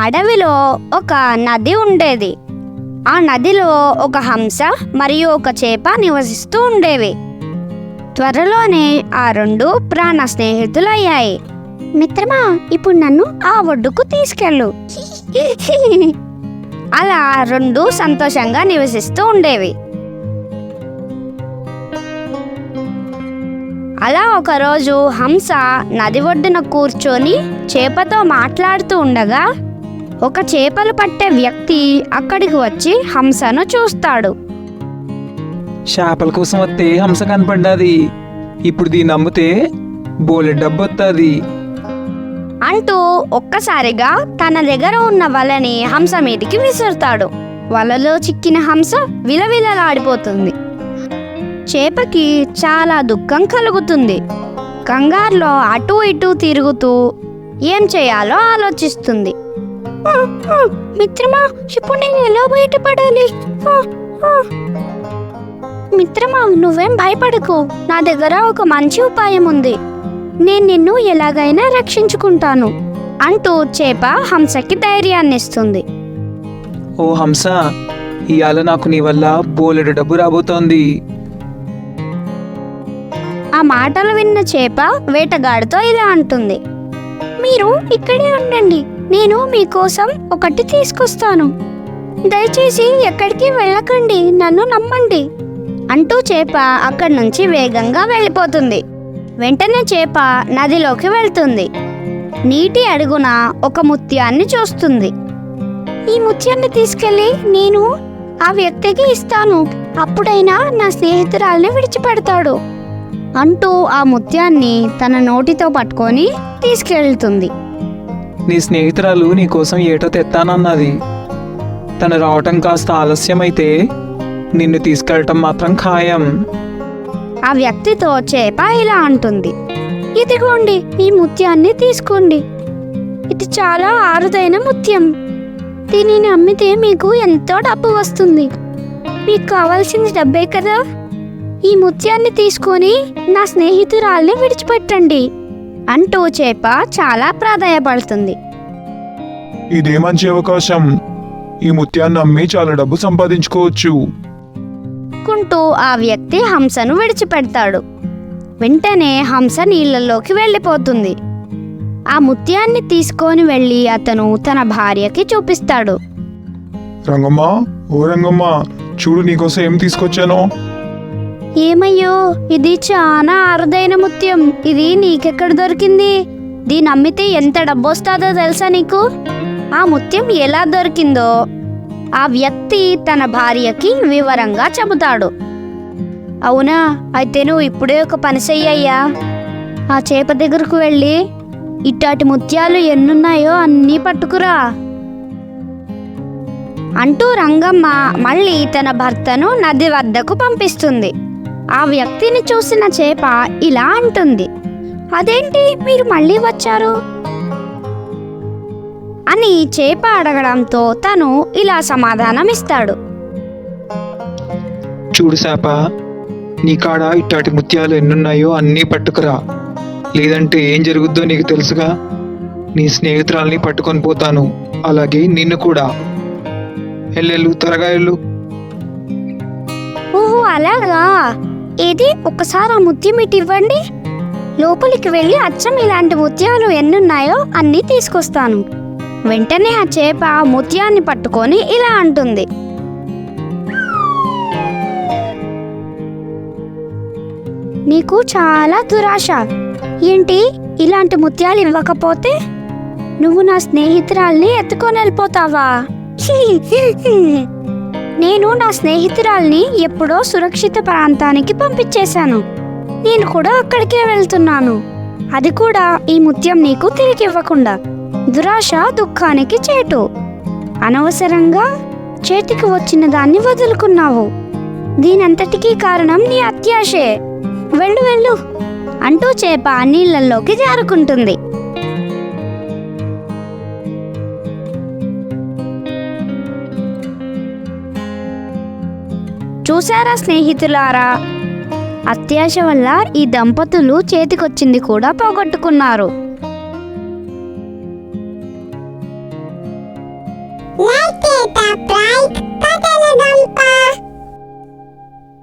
అడవిలో ఒక నది ఉండేది. ఆ నదిలో ఒక హంస మరియు ఒక చేప నివసిస్తూ ఉండేవి. త్వరలోనే ఆ రెండు ప్రాణ స్నేహితులయ్యాయి. మిత్రమా, ఇప్పుడు నన్ను ఆ ఒడ్డుకు తీసుకెళ్ళు. అలా రెండు సంతోషంగా నివసిస్తూ ఉండేవి. అలా ఒకరోజు హంస నది ఒడ్డున కూర్చొని చేపతో మాట్లాడుతూ ఉండగా ఒక చేపలు పట్టే వ్యక్తి అక్కడికి వచ్చి హంసను చూస్తాడు. చేపల కోసం వస్తే హంస కనపడ్డాది. ఇప్పుడు దీన్ని అమ్మితే బోలెడు డబ్బు వస్తుంది అంటూ ఒక్కసారిగా తన దగ్గర ఉన్న వలని హంస మీదికి విసురుతాడు. వలలో చిక్కిన హంస విలవిలలాడిపోతుంది. చేపకి చాలా దుఃఖం కలుగుతుంది. కంగారులో అటూ ఇటూ తిరుగుతూ ఏం చేయాలో ఆలోచిస్తుంది. మిత్రమా, ఇప్పుడు నేను ఎలా బయటపడాలి? మిత్రమా, నువ్వేం భయపడకు, నా దగ్గర ఒక మంచి ఉపాయం ఉంది. నేను నిన్ను ఎలాగైనా రక్షించుకుంటాను అంటూ చేప హంసకి ధైర్యాన్ని ఇస్తుంది. ఓ హంస, ఇవాళ నాకు నీ వల్ల బోలెడు డబ్బు రాబోతోంది. ఆ మాటలు విన్న చేప వేటగాడితో ఇలా అంటుంది. మీరు ఇక్కడే ఉండండి, నేను మీకోసం ఒకటి తీసుకొస్తాను. దయచేసి ఎక్కడికి వెళ్ళకండి, నన్ను నమ్మండి అంటూ చేప అక్కడి నుంచి వేగంగా వెళ్ళిపోతుంది. వెంటనే చేప నదిలోకి వెళ్తుంది. నీటి అడుగున ఒక ముత్యాన్ని చూస్తుంది. ఈ ముత్యాన్ని తీసుకెళ్ళి నేను ఆ వ్యక్తికి ఇస్తాను, అప్పుడైనా నా స్నేహితురాల్ని విడిచిపెడతాడు అంటూ ఆ ముత్యాన్ని తన నోటితో పట్టుకొని తీసుకెళ్తుంది. నీ స్నేహితురాలు నీకోసం ఏటో తెత్తానన్నది. తను రావటం కాస్త ఆలస్యమైతే నిన్ను తీసుకెళ్ళటం మాత్రం ఖాయం. ఆ వ్యక్తితో చేప ఇలా అంటుంది. ఇదిగోండి, ఈ ముత్యాన్ని తీసుకోండి. ఇది చాలా అరుదైన ముత్యం. దీనిని అమ్మితే మీకు ఎంతో డబ్బు వస్తుంది. మీకు కావాల్సింది డబ్బే కదా. ఈ ముత్యాన్ని తీసుకొని నా స్నేహితురాల్ని విడిచిపెట్టండి అంటూ చేప చాలా ప్రాధాయపడుతుంది. ఇదే మంచి అవకాశం. ఈ ముత్యాన్ని అమ్మి చాలా డబ్బు సంపాదించుకోవచ్చు కుంటూ ఆ వ్యక్తి హంసను విడిచిపెడతాడు. వెంటనే హంస నీళ్ళలోకి వెళ్ళిపోతుంది. ఆ ముత్యాన్ని తీసుకొని వెళ్ళి అతను తన భార్యకి చూపిస్తాడు. రంగమ్మ, ఓ రంగమ్మ, చూడు నీకోసం ఏం తీసుకొచ్చానో. ఏమయ్యో, ఇది చాలా అరుదైన ముత్యం. ఇది నీకెక్కడ దొరికింది? దీని అమ్మితే ఎంత డబ్బు వస్తుందో తెలుసా నీకు? ఆ ముత్యం ఎలా దొరికిందో ఆ వ్యక్తి తన భార్యకి వివరంగా చెబుతాడు. అవునా, అయితే నువ్వు ఇప్పుడే ఒక పని చెయ్యయ్యా. ఆ చేప దగ్గరకు వెళ్ళి ఇట్లాంటి ముత్యాలు ఎన్నున్నాయో అన్నీ పట్టుకురా అంటూ రంగమ్మ మళ్ళీ తన భర్తను నది వద్దకు పంపిస్తుంది. ఆ వ్యక్తిని చూసిన చేప ఇలా అంటుంది. అదేంటి, మీరు మళ్ళీ వచ్చారు అని చేప అడగడంతో తను ఇలా సమాధానం ఇస్తాడు. చూడు చేప, నీ కాడ ఇట్లాంటి ముత్యాలు ఎన్నున్నాయో అన్నీ పట్టుకురా, లేదంటే ఏం జరుగుద్దో నీకు తెలుసుగా. నీ స్నేహితురాల్ని పట్టుకొని పోతాను, అలాగే నిన్ను కూడా. ఎల్లెళ్ళు, త్వరగా వెళ్ళు. ఓహో, అలాగా. ఏది, ఒకసారి ఆ ముత్యం ఇటు ఇవ్వండి. లోపలికి వెళ్ళి అచ్చం ఇలాంటి ముత్యాలు ఎన్నున్నాయో అన్నీ తీసుకొస్తాను. వెంటనే ఆ చేప ముత్యాన్ని పట్టుకొని ఇలా అంటుంది. నీకు చాలా దురాశ. ఏంటి, ఇలాంటి ముత్యాలు ఇవ్వకపోతే నువ్వు నా స్నేహితురాల్ని ఎత్తుకొని వెళ్ళిపోతావా? నేను నా స్నేహితురాల్ని ఎప్పుడో సురక్షిత ప్రాంతానికి పంపించేశాను. నేను కూడా అక్కడికే వెళ్తున్నాను, అది కూడా ఈ ముత్యం నీకు తిరిగి ఇవ్వకుండా. దురాశ దుఃఖానికి చేటు. అనవసరంగా చేతికి వచ్చిన దాన్ని వదులుకున్నావు. దీనంతటికీ కారణం నీ అత్యాశే. వెళ్ళు వెళ్ళు అంటూ చేప నీళ్ళల్లోకి జారుకుంటుంది. చూసారా స్నేహితులారా, అత్యాశ వల్ల ఈ దంపతులు చేతికొచ్చింది కూడా పోగొట్టుకున్నారు.